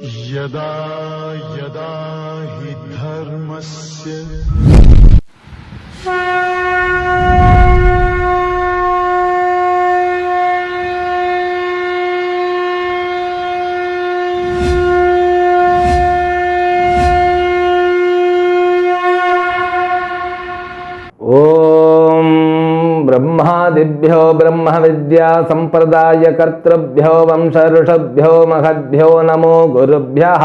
यदा यदा हि धर्मस्य ब्रह्मादिभ्यो ब्रह्म विद्या संप्रदाय कर्तृभ्यो वंश ऋषभ्यो महद्भ्यो नमो गुरुभ्यः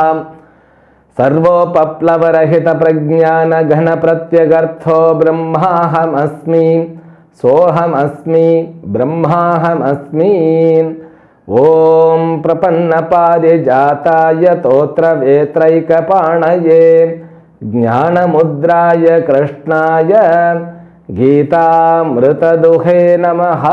सर्वोपप्लवरहित प्रज्ञान घन प्रत्यगर्थो ब्रह्माहमस्मि सोहमस्मि ब्रह्माहमस्मि। ओम प्रपन्न पारिजाताय तोत्रवेत्रैकपाणये ज्ञानमुद्राय कृष्णाय गीतामृतदुहे नमः।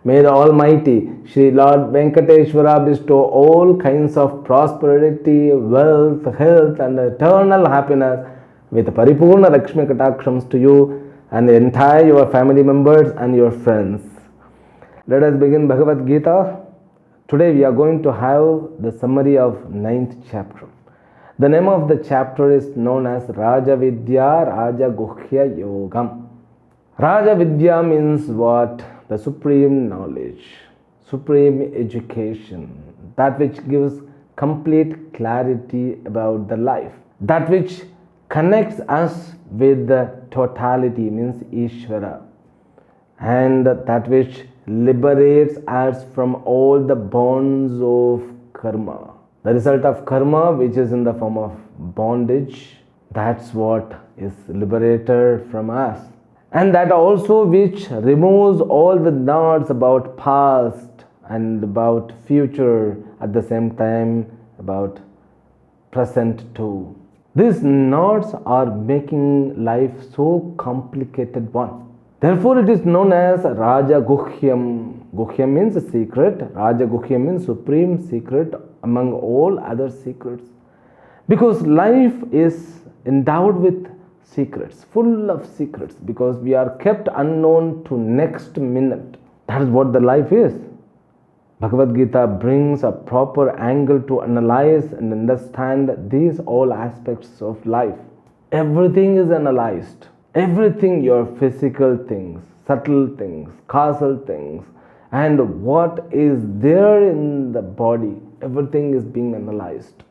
May the Almighty Shri Lord Venkateshwara bestow all kinds of prosperity, wealth, health and eternal happiness with Paripurna Lakshmi Katakshams to you and the entire your family members and your friends. Let us begin Bhagavad Gita. Today we are going to have the summary of 9th chapter. The name of the chapter is known as Raja Vidya Raja Guhya Yogam. Raja Vidya means what? The supreme knowledge, supreme education, that which gives complete clarity about the life, that which connects us with the totality means Ishvara, and that which liberates us from all the bonds of karma. The result of karma, which is in the form of bondage, that's what is liberated from us. And that also which removes all the knots about past and about future, at the same time about present too. These knots are making life so complicated one. Therefore it is known as Raja Guhyam. Guhyam means secret. Raja Guhyam means supreme secret among all other secrets. Because life is endowed with secrets, full of secrets, because we are kept unknown to next minute. That is what the life is. Bhagavad Gita brings a proper angle to analyze and understand these all aspects of life. Everything is analyzed. Everything, your physical things, subtle things, causal things, and what is there in the body, everything is being analyzed.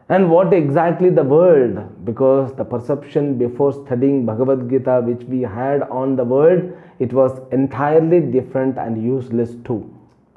And what exactly the world, because the perception before studying Bhagavad Gita which we had on the world, it was entirely different and useless too.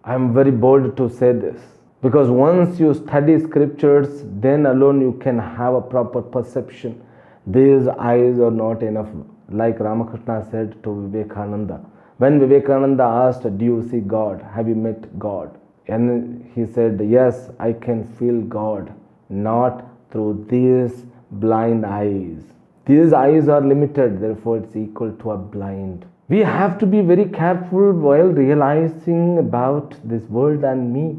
I am very bold to say this, because once you study scriptures, then alone you can have a proper perception. These eyes are not enough, like Ramakrishna said to Vivekananda. When Vivekananda asked, do you see God? Have you met God? And he said, yes, I can feel God. Not through these blind eyes. These eyes are limited, therefore it's equal to a blind. We have to be very careful while realizing about this world and me,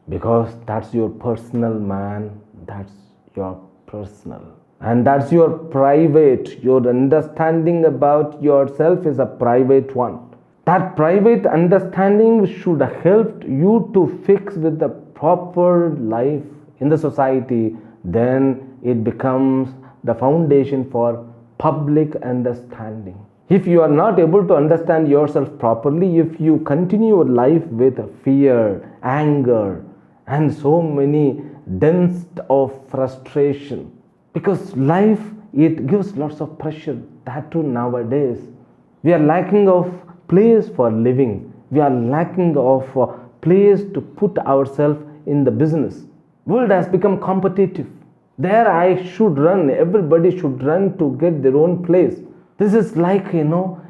because that's your personal man, that's your personal. And that's your private. Your understanding about yourself is a private one. That private understanding should help you to fix with the proper life in the society. Then it becomes the foundation for public understanding. If you are not able to understand yourself properly, if you continue your life with fear, anger, and so many dents of frustration, because life, it gives lots of pressure. That too nowadays. We are lacking of place for living. We are lacking of place to put ourselves in the business. World has become competitive. There I should run. Everybody should run to get their own place. This is like,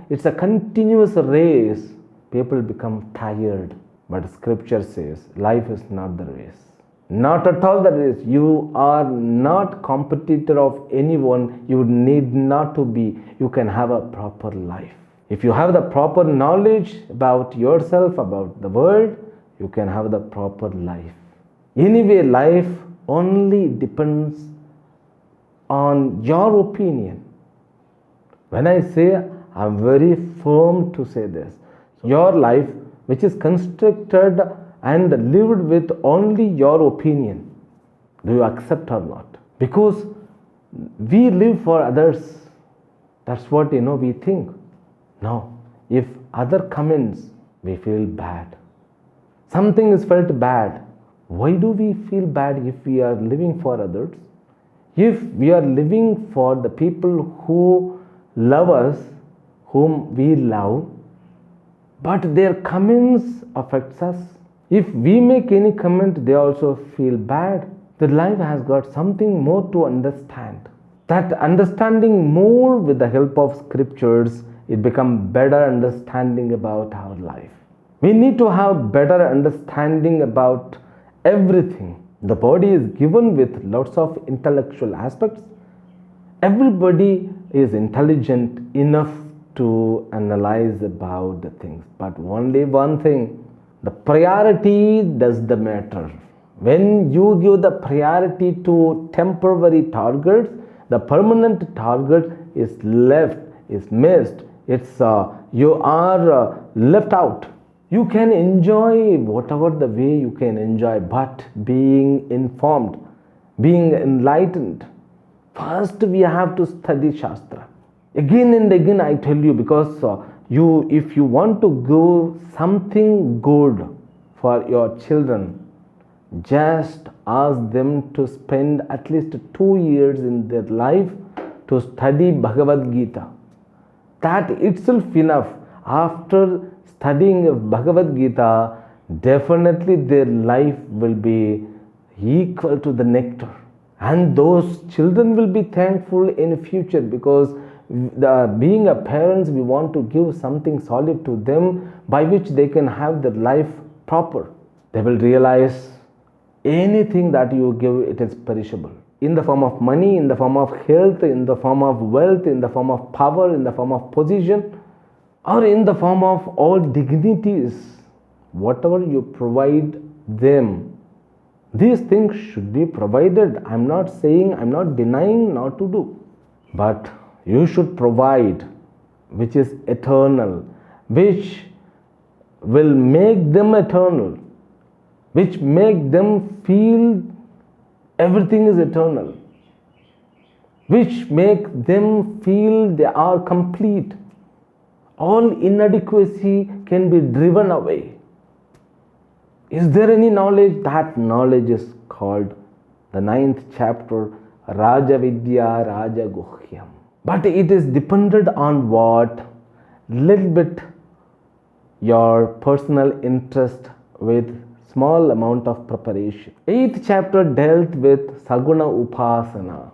it's a continuous race. People become tired. But scripture says, life is not the race. Not at all the race. You are not competitor of anyone. You need not to be. You can have a proper life. If you have the proper knowledge about yourself, about the world, you can have the proper life. Anyway, life only depends on your opinion. When I say, I am very firm to say this. Your life, which is constructed and lived with only your opinion. Do you accept or not? Because we live for others. That's what we think. Now, if other comments, we feel bad. Something is felt bad. Why do we feel bad if we are living for others? If we are living for the people who love us, whom we love, but their comments affects us. If we make any comment, they also feel bad. The life has got something more to understand. That understanding more with the help of scriptures, it becomes better understanding about our life. We need to have better understanding about everything. The body is given with lots of intellectual aspects. Everybody is intelligent enough to analyze about the things, but only one thing, the priority does the matter. When you give the priority to temporary targets, the permanent target is left, is missed. You are left out. You can enjoy whatever the way you can enjoy, but being informed, being enlightened, first we have to study Shastra. Again and again I tell you, because if you want to do something good for your children, just ask them to spend at least 2 years in their life to study Bhagavad Gita. That itself enough. After studying Bhagavad Gita, definitely their life will be equal to the nectar. And those children will be thankful in future, because being a parents, we want to give something solid to them by which they can have their life proper. They will realize anything that you give, it is perishable. In the form of money, in the form of health, in the form of wealth, in the form of power, in the form of position, or in the form of all dignities, whatever you provide them, these things should be provided. I'm not saying, I'm not denying not to do, but you should provide which is eternal, which will make them eternal, which make them feel everything is eternal, which make them feel they are complete. All inadequacy can be driven away. Is there any knowledge? That knowledge is called the 9th chapter, Raja Vidya Raja Guhyam. But it is dependent on what? Little bit your personal interest with small amount of preparation. 8th chapter dealt with Saguna Upasana.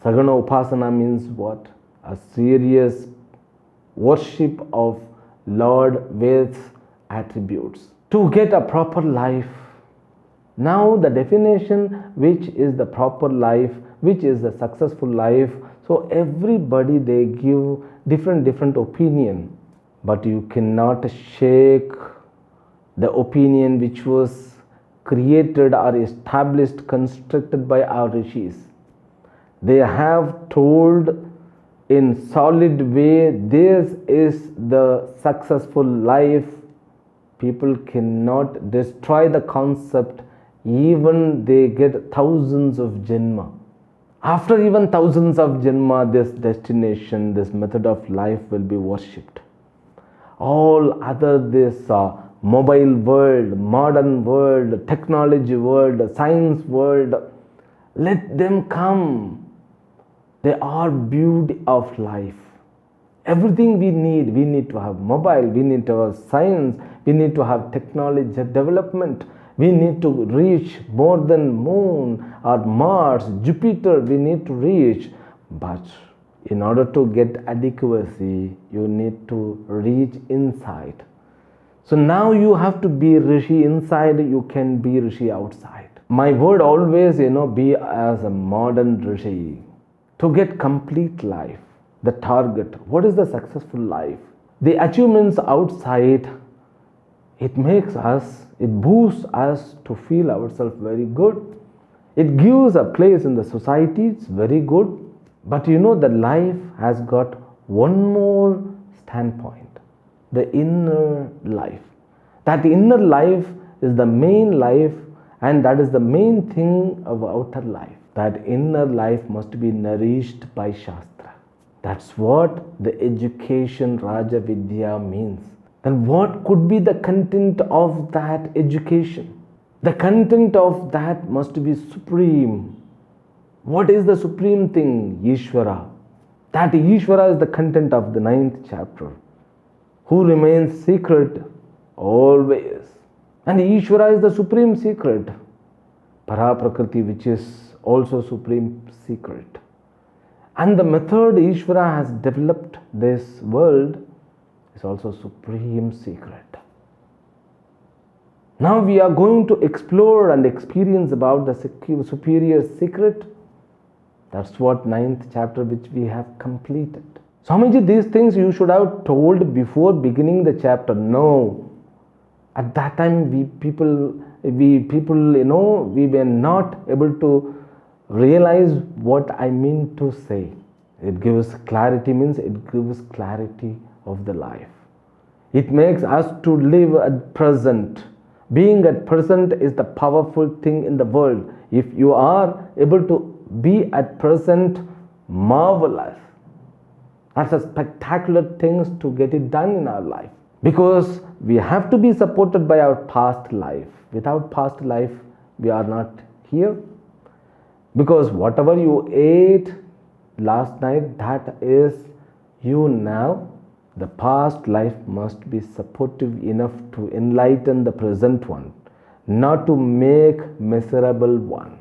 Saguna Upasana means what? A serious worship of Lord with attributes to get a proper life. Now the definition, which is the proper life, which is the successful life. So everybody, they give different opinion, but you cannot shake the opinion which was created or established, constructed by our rishis. They have told in solid way, this is the successful life. People cannot destroy the concept, even they get thousands of janma. After even thousands of janma, this destination, this method of life will be worshipped. All other this mobile world, modern world, technology world, science world, let them come. They are beauty of life. Everything we need to have mobile, we need to have science, we need to have technology development, we need to reach more than moon or Mars, Jupiter, we need to reach. But in order to get adequacy, you need to reach inside. So now you have to be Rishi inside, you can be Rishi outside. My word always, be as a modern Rishi. To get complete life, the target, what is the successful life? The achievements outside, it makes us, it boosts us to feel ourselves very good. It gives a place in the society, it's very good. But the life has got one more standpoint, the inner life. That inner life is the main life, And that is the main thing of outer life. That inner life must be nourished by Shastra. That's what the education Raja Vidya means. Then what could be the content of that education? The content of that must be supreme. What is the supreme thing? Ishvara. That Ishvara is the content of the 9th chapter. Who remains secret always. And Ishvara is the supreme secret. Paraprakriti, which is also supreme secret. And the method Ishvara has developed this world is also supreme secret. Now we are going to explore and experience about the superior secret. That's what 9th chapter which we have completed. Swamiji, these things you should have told before beginning the chapter. No. At that time we people, we were not able to realize what I mean to say. It gives clarity, means it gives clarity of the life. It makes us to live at present. Being at present is the powerful thing in the world. If you are able to be at present, marvelous. That's a spectacular things to get it done in our life. Because we have to be supported by our past life. Without past life, we are not here. Because whatever you ate last night, that is you now. The past life must be supportive enough to enlighten the present one, not to make miserable one.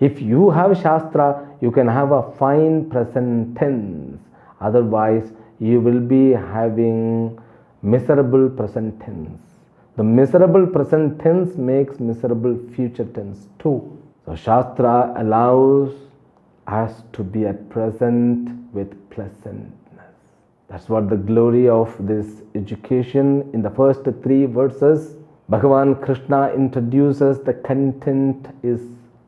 If you have Shastra, you can have a fine present tense. Otherwise, you will be having miserable present tense. The miserable present tense makes miserable future tense too. So Shastra allows us to be at present with pleasantness. That's what the glory of this education. In the first 3 verses, Bhagavan Krishna introduces the content is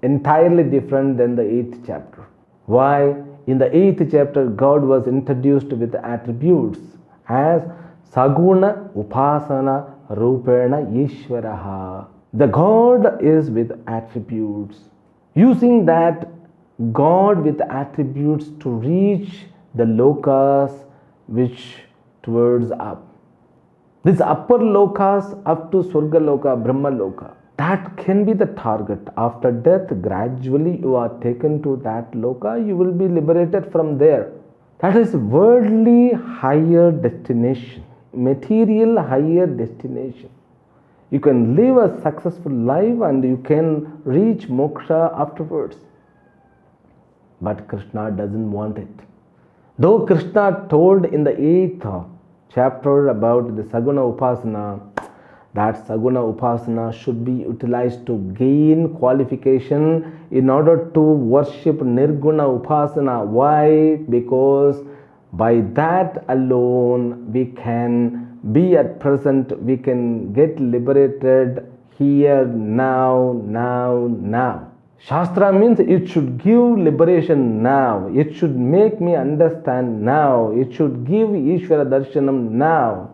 entirely different than the 8th chapter. Why? In the 8th chapter, God was introduced with attributes as Saguna Upasana Rupena Ishvaraha. The God is with attributes. Using that God with attributes to reach the lokas which towards up. This upper lokas up to Surga Loka, Brahma Loka. That can be the target. After death, gradually you are taken to that loka, you will be liberated from there. That is worldly higher destination, material higher destination. You can live a successful life and you can reach moksha afterwards. But Krishna doesn't want it. Though Krishna told in the 8th chapter about the Saguna Upasana, that Saguna Upasana should be utilized to gain qualification in order to worship Nirguna Upasana. Why? Because by that alone we can be at present, we can get liberated here, now. Shastra means it should give liberation now. It should make me understand now. It should give Ishvara Darshanam now.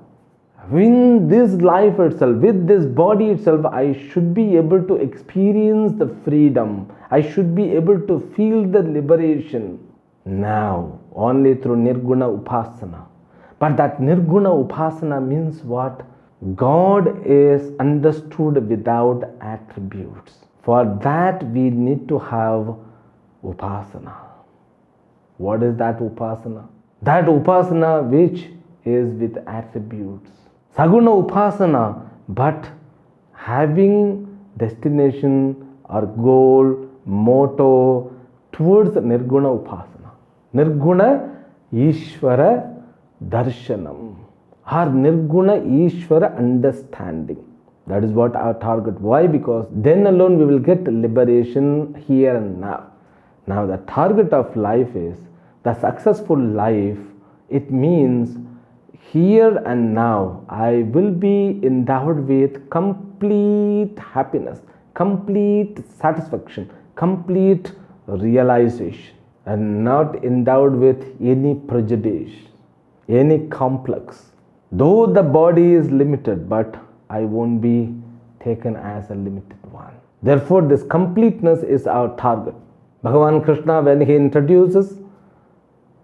In this life itself, with this body itself, I should be able to experience the freedom. I should be able to feel the liberation now, only through Nirguna Upasana. But that Nirguna Upasana means what? God is understood without attributes. For that we need to have Upasana. What is that Upasana? That Upasana which is with attributes. Saguna Upasana, but having destination or goal, motto towards Nirguna Upasana. Nirguna Ishvara Darshanam or Nirguna Ishvara understanding. That is what our target. Why? Because then alone we will get liberation here and now. Now the target of life is the successful life. It means here and now I will be endowed with complete happiness, complete satisfaction, complete realization, and not endowed with any prejudice, any complex. Though the body is limited, but I won't be taken as a limited one. Therefore, this completeness is our target. Bhagavan Krishna, when he introduces,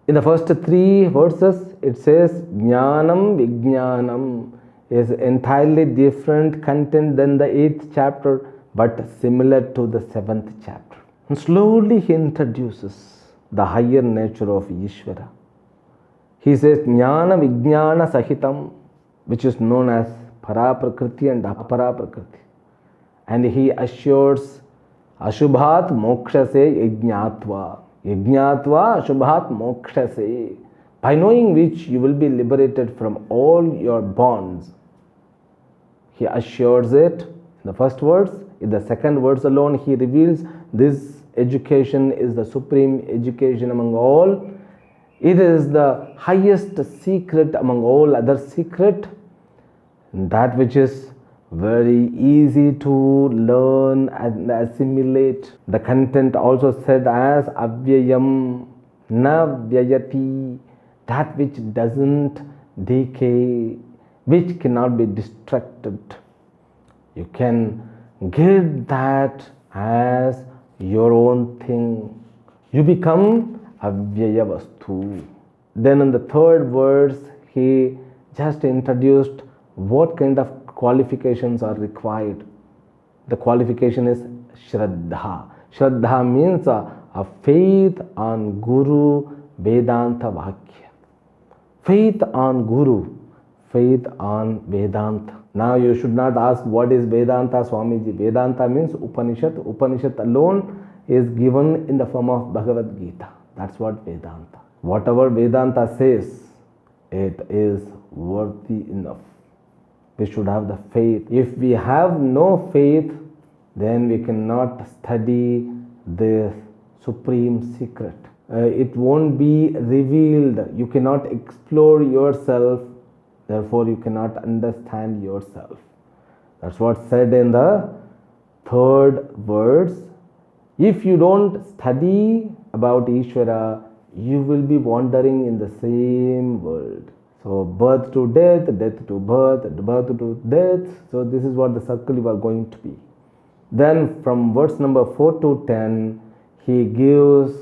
in the first 3 verses, it says, Jnanam Vijnanam is entirely different content than the 8th chapter, but similar to the 7th chapter. And slowly he introduces the higher nature of Ishvara. He says, Jnana Vijnana Sahitam, which is known as Paraprakriti and Aparaprakriti. And he assures, Ashubhat Mokshase Yajnatva. Yajnatva Ashubhat Mokshase. By knowing which you will be liberated from all your bonds. He assures it in the first words. In the second words alone, he reveals this education is the supreme education among all. It is the highest secret among all other secret. That which is very easy to learn and assimilate. The content also said as Avyayam Na Vyayati, that which doesn't decay, which cannot be distracted. You can get that as your own thing. You become Avyaya Vastu. Then in the third verse, he just introduced what kind of qualifications are required. The qualification is Shraddha. Shraddha means a faith on Guru Vedanta Vakya. Faith on Guru, faith on Vedanta. Now you should not ask what is Vedanta, Swamiji. Vedanta means Upanishad. Upanishad alone is given in the form of Bhagavad Gita. That's what Vedanta. Whatever Vedanta says, it is worthy enough. We should have the faith. If we have no faith, then we cannot study this supreme secret. It won't be revealed. You cannot explore yourself. Therefore, you cannot understand yourself. That's what's said in the third verse. If you don't study about Ishvara, you will be wandering in the same world. So birth to death, death to birth, birth to death. So this is what the circle you are going to be. Then from verse number 4 to 10, he gives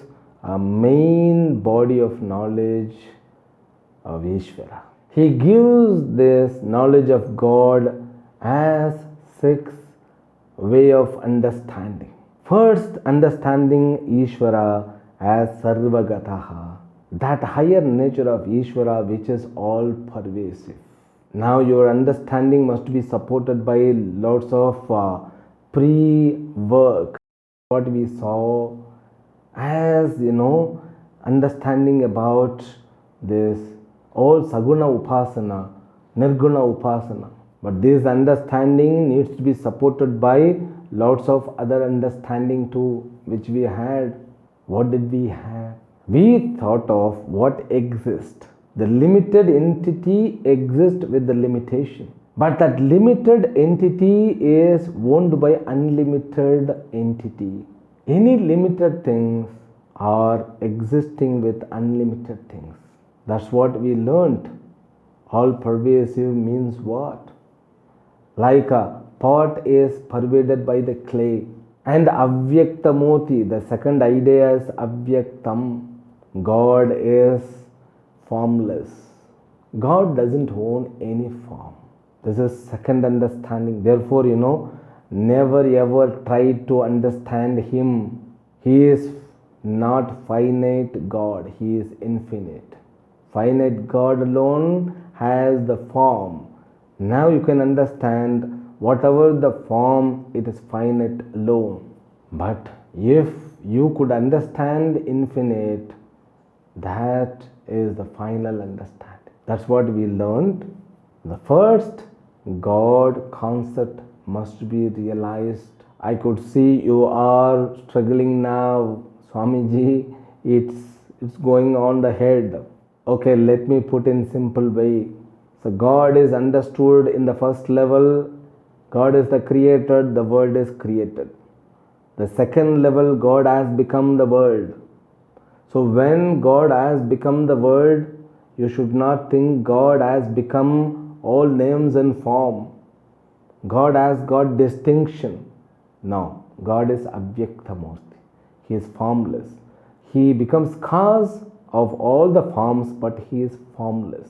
a main body of knowledge of Ishvara. He gives this knowledge of God as 6 way of understanding. First, understanding Ishvara as Sarvagataha, that higher nature of Ishvara which is all pervasive. Now your understanding must be supported by lots of pre-work. What we saw as, understanding about this all Saguna Upasana, Nirguna Upasana. But this understanding needs to be supported by lots of other understanding too, which we had. What did we have? We thought of what exists. The limited entity exists with the limitation. But that limited entity is owned by unlimited entity. Any limited things are existing with unlimited things. That's what we learned. All pervasive means what? Like a pot is pervaded by the clay. And Avyaktamoti, the second idea is Avyaktam. God is formless. God doesn't own any form. This is second understanding. Therefore, never ever try to understand Him. He is not finite God. He is infinite. Finite God alone has the form. Now you can understand whatever the form, it is finite alone. But if you could understand infinite, that is the final understanding. That's what we learned. The first God concept must be realized. I could see you are struggling now, Swamiji. It's going on the head. Okay, let me put in simple way. So God is understood in the first level. God is the creator, the world is created. The second level, God has become the world. So when God has become the world, you should not think God has become all names and form. God has got distinction. No. God is Avyaktamurti. He is formless. He becomes cause of all the forms, but he is formless.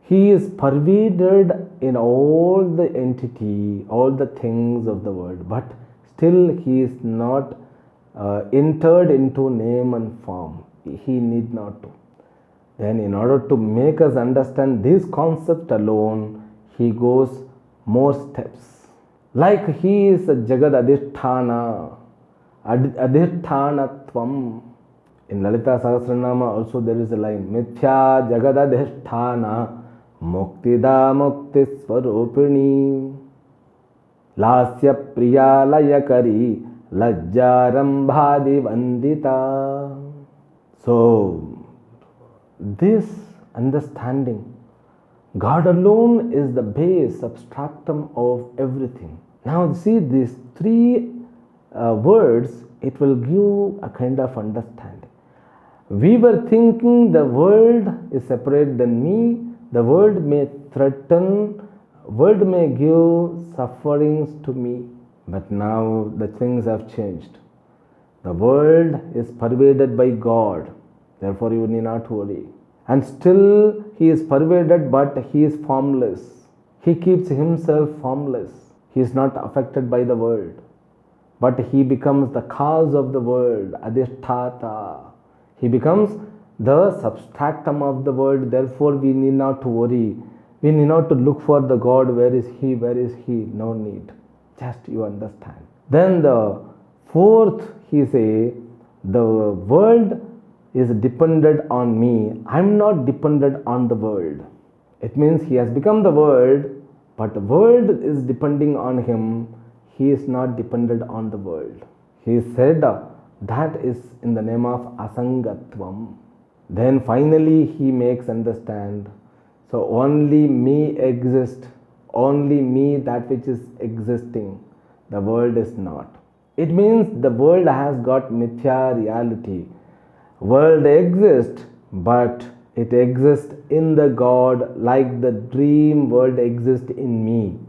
He is pervaded in all the entity, all the things of the world, but still he is not entered into name and form. He need not to. Then in order to make us understand this concept alone, he goes more steps. Like he is a Jagad Adhishthana, Adhishthanattvam. In Lalita Sahasranama also there is a line, Mithya Jagad Adhishthana Muktida Mukti Swarupini Lasya Priya Layakari Lajjarambhadi Vandita. So, this understanding, God alone is the base, substratum of everything. Now, see these three words, it will give a kind of understanding. We were thinking the world is separate than me, the world may threaten, world may give sufferings to me, but now the things have changed. The world is pervaded by God, therefore you need not worry. And still he is pervaded, but he is formless. He keeps himself formless. He is not affected by the world, but he becomes the cause of the world, Adhisthata. He becomes the substratum of the world, therefore we need not to worry. We need not to look for the God, where is he, where is he, no need. Just you understand. Then the fourth, he say, the world is dependent on me. I am not dependent on the world. It means he has become the world, but the world is depending on him. He is not dependent on the world. He said that is in the name of Asangatvam. Then finally he makes understand. So only me exists, only me that which is existing. The world is not. It means the world has got mithya reality. World exists, but it exists in the God, like the dream world exists in me.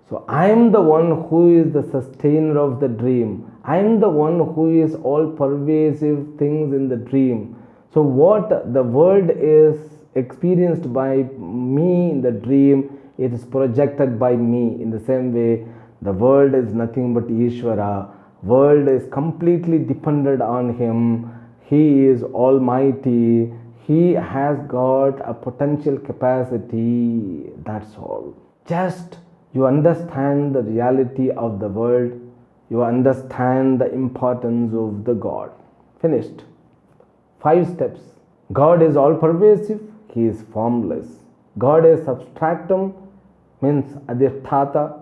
So I am the one who is the sustainer of the dream. I am the one who is all pervasive things in the dream. So what the world is experienced by me in the dream, it is projected by me. In the same way, the world is nothing but Ishvara. World is completely dependent on him. He is almighty. He has got a potential capacity. That's all. Just you understand the reality of the world. You understand the importance of the God. Finished. 5 steps. God is all pervasive. He is formless. God is substratum, means Adhisthata,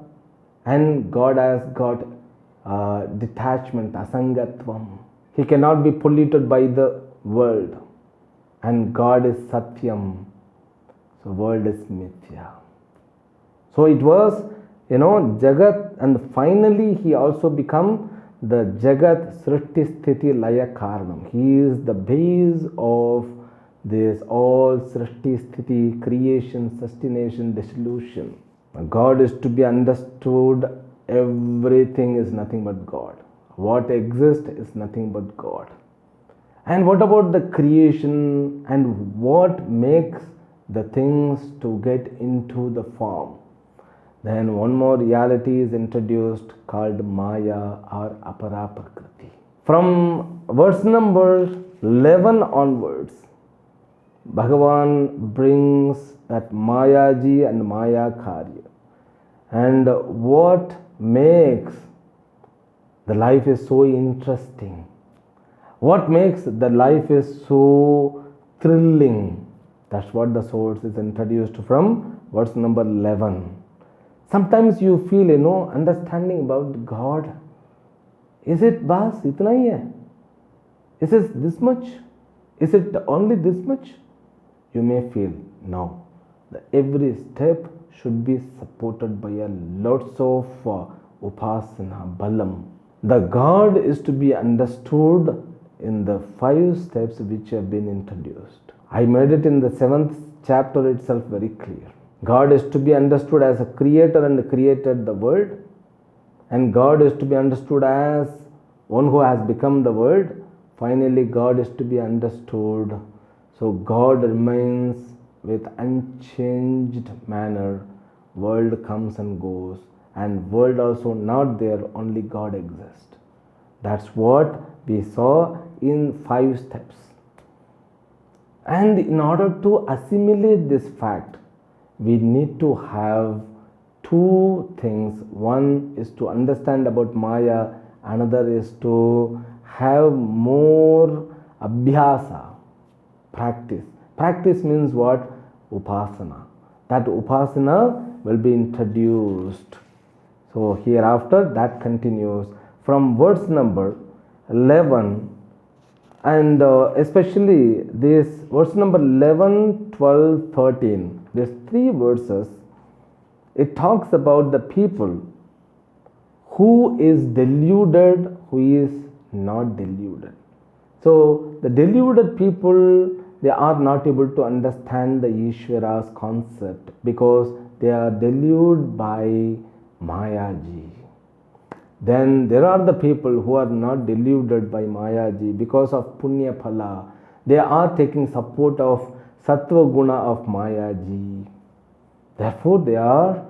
and God has got detachment, Asangatvam. He cannot be polluted by the world. And God is Satyam. So world is Mithya. So it was, Jagat, and finally he also become the Jagat Srishti Sthiti Laya Karanam. He is the base of this all Srishti Sthiti, creation, sustentation, dissolution. God is to be understood. Everything is nothing but God. What exists is nothing but God. And what about the creation, and what makes the things to get into the form? Then one more reality is introduced called Maya or Apara Prakriti. From verse number 11 onwards, Bhagavan brings that Mayaji and Maya Karya. And what makes the life is so interesting? What makes the life is so thrilling? That's what the source is introduced from verse number 11. Sometimes you feel, understanding about God. Is it bas, itna hi hai? Is it this much? Is it only this much? You may feel, no. Every step should be supported by a lots of upasana, balam. The God is to be understood in the 5 steps which have been introduced. I made it in the 7th chapter itself very clear. God is to be understood as a creator and created the world, and God is to be understood as one who has become the Word. Finally, God is to be understood. So God remains with unchanged manner. World comes and goes, and world also not there, only God exists. That's what we saw in 5 steps. And in order to assimilate this fact, we need to have 2 things. One is to understand about Maya, another is to have more abhyasa, practice. Practice means what? Upasana. That upasana will be introduced. So hereafter that continues from verse number 11, and especially this verse number 11, 12, 13, these 3 verses, it talks about the people who is deluded, who is not deluded. So the deluded people, they are not able to understand the Ishvara's concept because they are deluded by Mayaji. Then there are the people who are not deluded by Mayaji because of Punya Phala. They are taking support of Sattva Guna of Mayaji. Therefore they are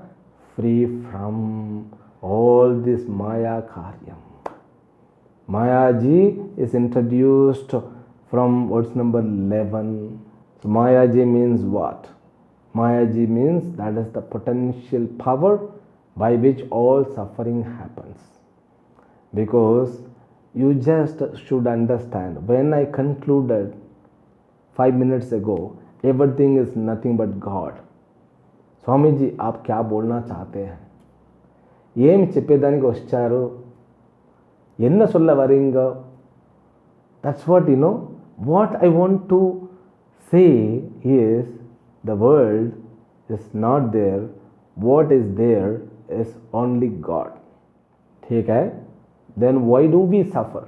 free from all this Maya Karyam. Mayaji is introduced from verse number 11. So Mayaji means what? Mayaji means that is the potential power by which all suffering happens. Because you just should understand, when I concluded 5 minutes ago, everything is nothing but God. Swami ji, आप क्या बोलना चाहते हैं? ఏమి చెప్పేదానికి వచ్చారు? என்ன சொல்ல வரீங்க? That's what you know. What I want to say is the world is not there. What is there is only God. ठीक है? Then why do we suffer?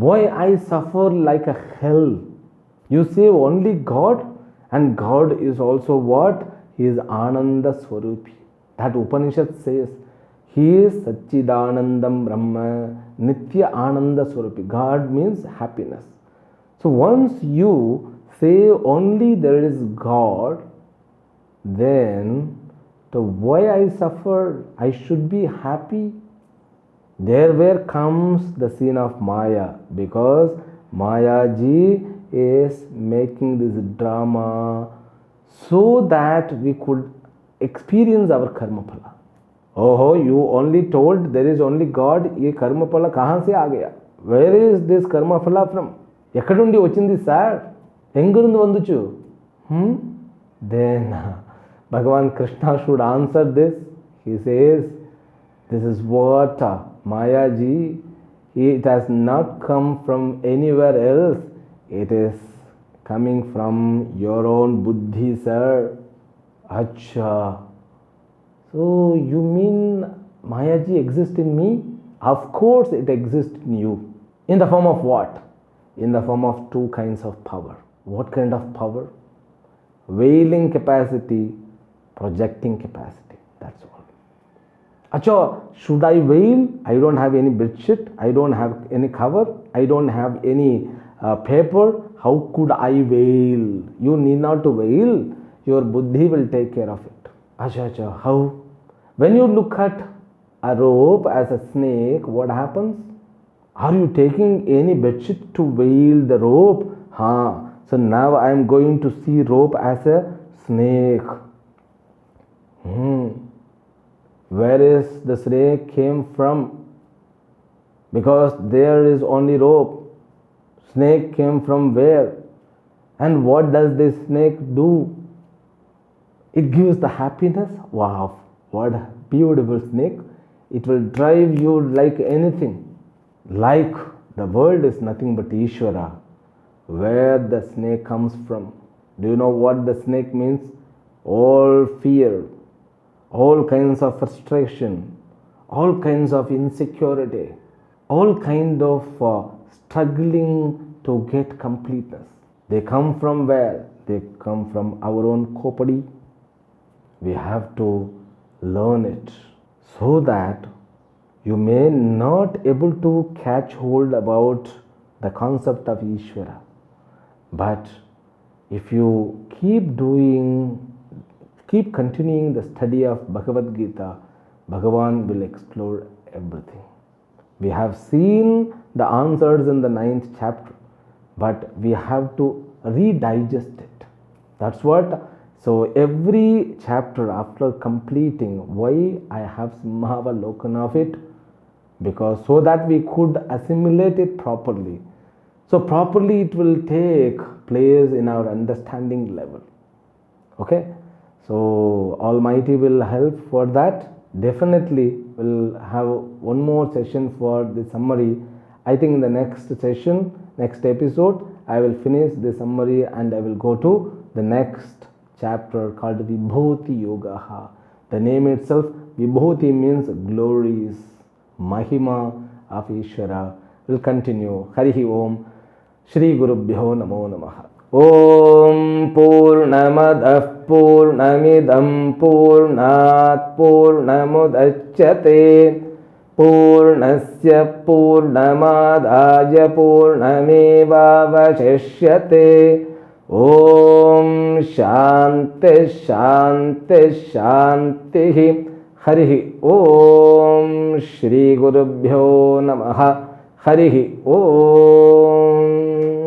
Why I suffer like a hell? You say only God, and God is also what? He is Ananda Swarupi. That Upanishad says, He is Satchidanandam Brahma, Nitya Ananda Swarupi. God means happiness. So once you say only there is God, then the why I suffer, I should be happy. There where comes the scene of Maya, because Mayaji is making this drama so that we could experience our karma phala. Oh, you only told there is only God, ye karma phala kahan se aa gaya? Where is this karma phala from? Ekkadundi vachindi sir? Engurundi vanduchu? Then Bhagavan Krishna should answer this. He says, this is what Mayaji, it has not come from anywhere else. It is coming from your own buddhi, sir. Acha. So you mean Mayaji exists in me? Of course it exists in you. In the form of what? In the form of 2 kinds of power. What kind of power? Veiling capacity, projecting capacity. That's all. Acha, should I veil? I don't have any bedsheet. I don't have any cover. I don't have any paper. How could I veil? You need not to veil. Your buddhi will take care of it. Acha, how? When you look at a rope as a snake, what happens? Are you taking any bedsheet to veil the rope? So now I am going to see rope as a snake. Where is the snake came from? Because there is only rope. Snake came from where? And what does this snake do? It gives the happiness. Wow, what a beautiful snake. It will drive you like anything. Like the world is nothing but Ishvara. Where the snake comes from? Do you know what the snake means? All fear, all kinds of frustration, all kinds of insecurity, all kind of struggling to get completeness. They come from where? They come from our own kopadi. We have to learn it so that you may not able to catch hold about the concept of Ishvara. But if you keep continuing the study of Bhagavad Gita, Bhagavan will explore everything. We have seen the answers in the 9th chapter, but we have to redigest it. That's what. So every chapter after completing, why I have Simhavalokan of it? Because so that we could assimilate it properly. So properly it will take place in our understanding level. Okay? So Almighty will help for that. Definitely we'll have one more session for the summary. I think in the next session, next episode, I will finish the summary and I will go to the next chapter called Vibhuti Yoga. The name itself, Vibhuti, means glories, Mahima of Ishvara. Will continue. Harihi Om. Shri Gurubhyo Namo Namaha. Om Purnamadah Purnamidam Purnat Purnamudachyate Purnasya Purnamadaya Purnamevavashishyate. Om Shanti Shanti Shanti. Harihi Om. Shri Gurubhyo Namaha. Harihi Om.